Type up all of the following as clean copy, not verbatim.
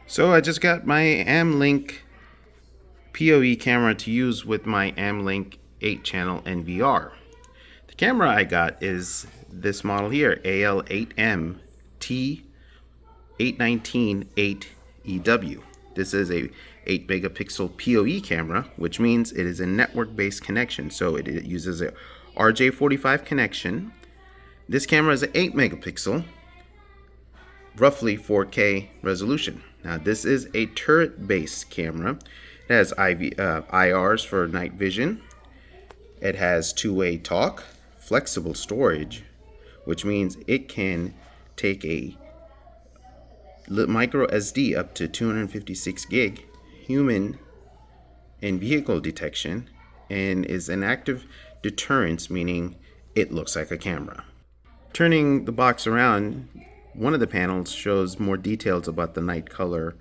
So I just got my AMLINK PoE camera to use with my AMLINK 8-channel NVR. The camera I got is this model here, AL8M-T8198EW. This is a 8 megapixel PoE camera, which means it is a network-based connection. So it uses a RJ45 connection. This camera is an 8 megapixel, roughly 4K resolution. Now this is a turret-based camera. It has IRs for night vision. It has two-way talk, flexible storage, which means it can take a microSD up to 256 gig, human and vehicle detection, and is an active deterrence, meaning it looks like a camera. Turning the box around, one of the panels shows more details about the NightColor,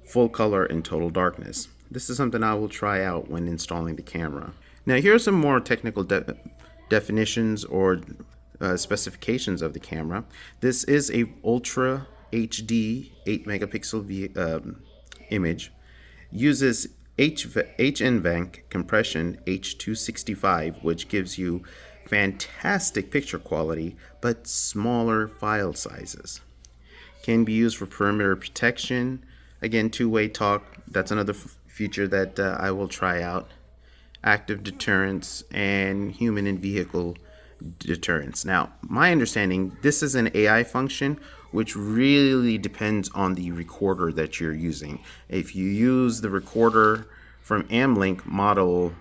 full color, and total darkness. This is something I will try out when installing the camera. Now here are some more technical definitions or specifications of the camera. This is a Ultra HD 8 megapixel image. Uses HNVENC compression H265, which gives you fantastic picture quality but smaller file sizes. Can be used for perimeter protection. Again, two-way talk, that's another feature that I will try out. Active deterrence and human and vehicle deterrence. Now, my understanding, this is an AI function which really depends on the recorder that you're using. If you use the recorder from AMLINK model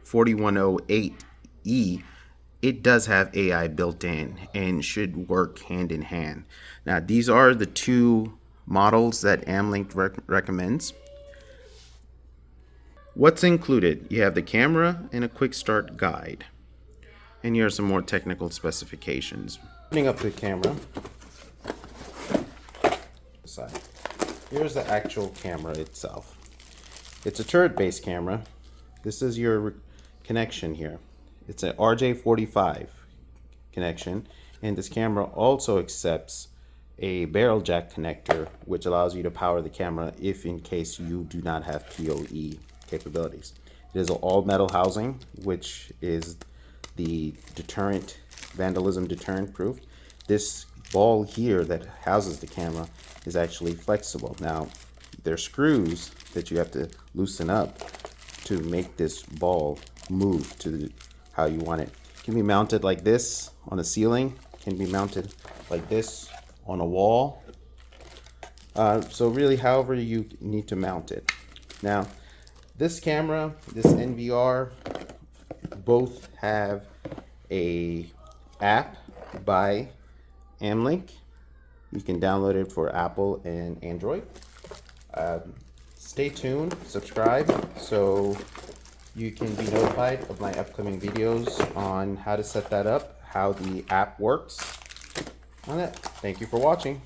4108E, it does have AI built in and should work hand in hand. Now, these are the two models that AMLINK recommends. What's included? You have the camera and a quick start guide. And here are some more technical specifications. Opening up the camera. Here's the actual camera itself. It's a turret-based camera. This is your connection here. It's an RJ45 connection, and this camera also accepts a barrel jack connector, which allows you to power the camera if in case you do not have PoE capabilities. It is an all-metal housing, which is the vandalism deterrent proof. This ball here that houses the camera is actually flexible. Now, there's screws that you have to loosen up to make this ball move to how you want it. It can be mounted like this on a ceiling, can be mounted like this on a wall. So really, however you need to mount it. Now, this camera, this NVR, both have a app by AMLINK. You can download it for Apple and Android. Stay tuned, subscribe, so you can be notified of my upcoming videos on how to set that up, how the app works. On that, thank you for watching.